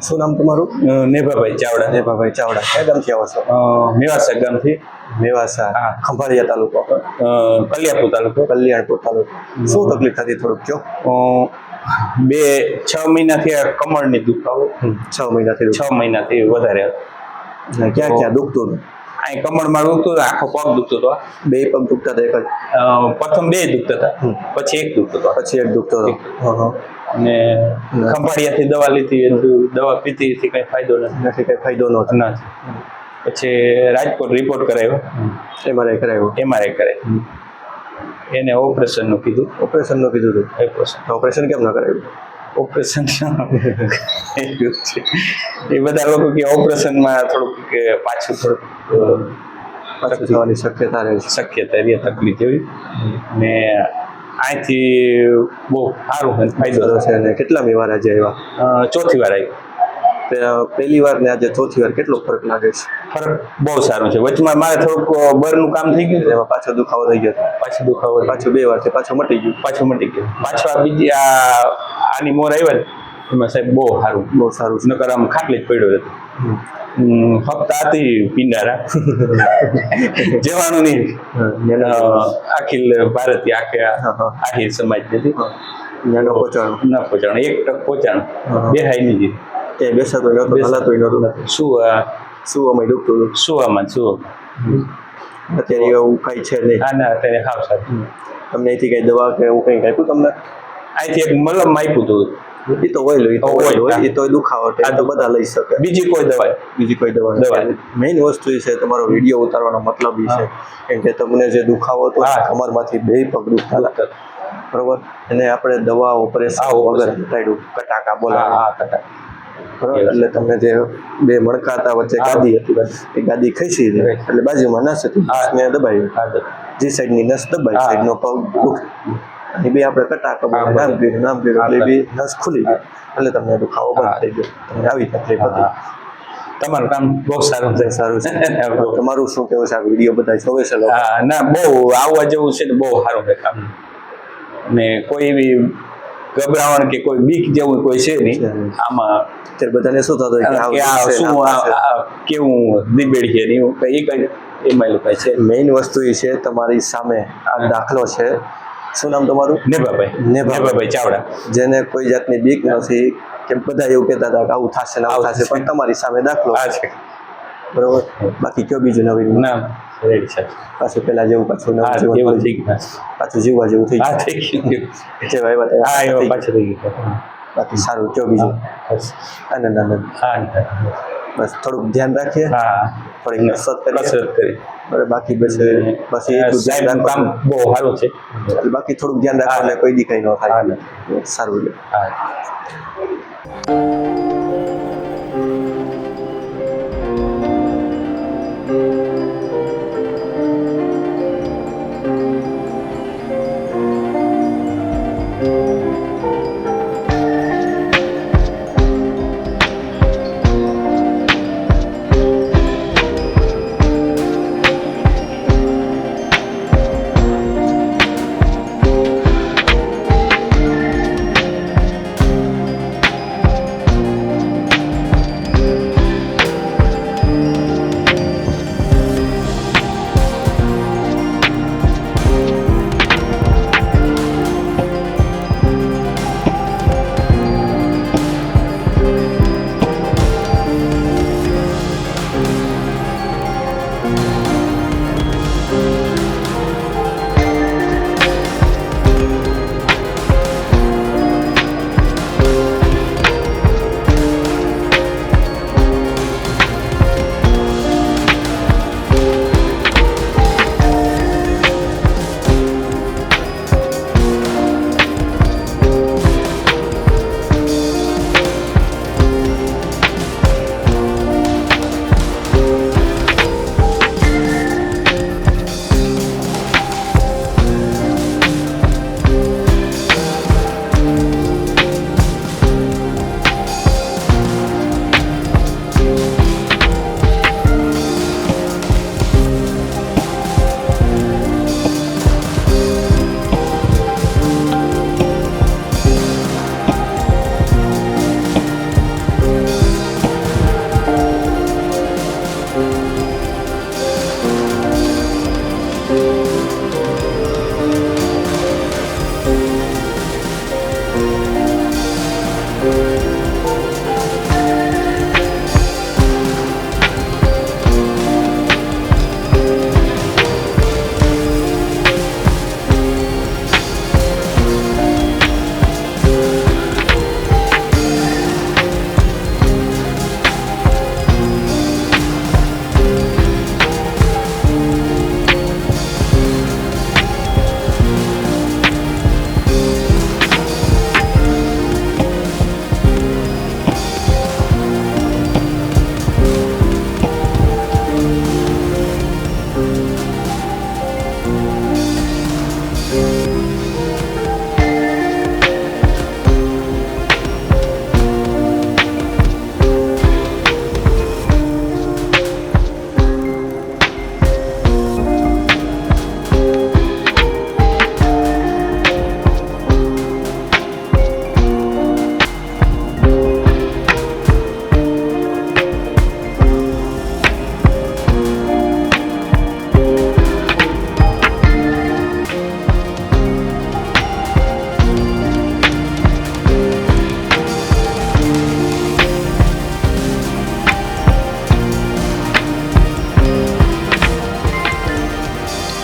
શું નામ તમારું? નેભાભાઈ ચાવડા. નેભાભાઈ ચાવડા. ક્યાં ગામથી આવો છો? મેવાસા ગામથી. મેવાસા. હા. ખંભાળિયા તાલુકો. કલિયાપુર તાલુકો. કલ્યાણપુર તાલુકો. શું તકલીફ થતી થોડુંક કહો. 6 મહિનાથી આ કમળની દુખાવો. 6 મહિનાથી 6 મહિનાથી વધારે. ક્યાં ક્યાં દુખતું હતું? અહીં કમળમાં દુખતું હતું, આખો પગ દુખતો હતો. બે પગ દુખતા હતા? એક જ? પ્રથમ 2 દુખતા હતા, પછી 1 દુખતો હતો. પછી એક દુખતો હતો. અને ખંભાળિયાથી દવા લીધી, દવા પીતી કઈ ફાયદો નથી. કઈ ફાયદો નહોતો. નથી. પછી રાજકોટ રિપોર્ટ કરાવ્યો, એમઆરઆઈ કરાવ્યો. કરાવ્યું. એને ઓપરેશનનું કીધું. ઓપરેશનનું કીધું હતું. ઓપરેશન કેમ ન કરાવ્યું? ઓપરેશન એ બધા લોકો કે ઓપરેશનમાં થોડુંક કે પાછું થવાની શક્યતા રહે છે. તકલીફ જેવી. ને અહીંથી બહુ સારું ફાયદો છે. અને કેટલામી વાર આજે આવ્યા? 4થી વાર આવી. પહેલી વાર ને આજે 4થી વાર કેટલો ફરક લાગે છે? ફરક બહુ સારો છે. વચમાં મારે થોડુંક બરનું કામ થઈ ગયું, એમાં પાછો દુખાવો થઈ ગયો. પાછું 2 વારથી પાછું મટી ગયું. પાછો આ બીજી આની મોર આવ્યા ને એમાં સાહેબ બહુ સારું છે. નકર આમ ખાટલી જ પડ્યો હતો. હપ્તા હતી પિંડારા જવાનું નહીં. અખિલ ભારતીય આખી સમાજ નથી. નાનો પહોંચાણો ના પહોંચાણો, 1 ટક પહોંચાણો. બેહાઈ નહીં. તે બેસાતો નહોતો, હલાતોય નહોતું. સુવામાં દુખતું હતું. સુવામાં. અત્યારે એવું કઈ છે નહીં? ના, અત્યારે હાવ સારું. તમને અહીંથી કઈ દવા કે એવું કઈ આપ્યું તમને? અહીંથી એક મલમ આપ્યું હતું. એ તો હોય એ તો દુખાવો તો બધા લઈ શકે. બીજી કોઈ દવા મેઇન વસ્તુ એ છે, તમારો વિડીયો ઉતારવાનો મતલબ એ છે કેમ કે તમને જે દુખાવો હતો કમરમાંથી 2 પગ દુખતા હતા, બરોબર, એને આપણે દવા ઓપરેશન વગર હટાડ્યું. કટાકા બોલાવે. બરોબર. એટલે તમને જે 2 મણકા હતા વચ્ચે ગાદી હતી, એ ગાદી ખસી હતી એટલે બાજુમાં નસ હતી, નસને દબાવી. જે સાઈડની નસ દબાઈ સાઈડનો પગ દુખે. એ બી આપણે કટાકા નામ કર્યું એટલે બી નસ ખુલી ગઈ એટલે તમને દુખાવો બંધ થઈ ગયો. તમને આવી તકલીફ હતી. તમારું કામ બહુ સારું છે. તમારું શું કેવું છે? આ વિડીયો બધા જોવે છે લોકો? ના, બહુ આવવા જેવું છે ને, બહુ સારું છે કામ. ને કોઈ એવી ગભરાવણ કે કોઈ બીક જેવું કોઈ છે નહીં આમાં. બધાને શું થતું કેવું દિબેડ છે નહીં એમાં લોકો છે. મેઇન વસ્તુ એ છે તમારી સામે આ દાખલો છે. શું નામ તમારું? નેભાભાઈ ચાવડા. જેને કોઈ જાતની બીક નથી, કે બધા એવું કહેતા હતા કે આવું થશે ને આવું થશે, પણ તમારી સામે દાખલો છે. બરોબર. બાકી કયો બીજું નવીન? ના, રેડી છે. પાછું પેલા જેવું પાછું પાછું જીવવા જેવું થઈ ગયું. પાછું થઈ ગયું. બાકી સારું. કયો બીજું? આનંદ. બસ થોડુંક ધ્યાન રાખીએ, થોડીક કસરત કરીએ. બાકી બસ એટલું કામ બહુ સારું છે. બાકી થોડુંક ધ્યાન રાખો એટલે કોઈ દી કઈ ન થાય. સારું.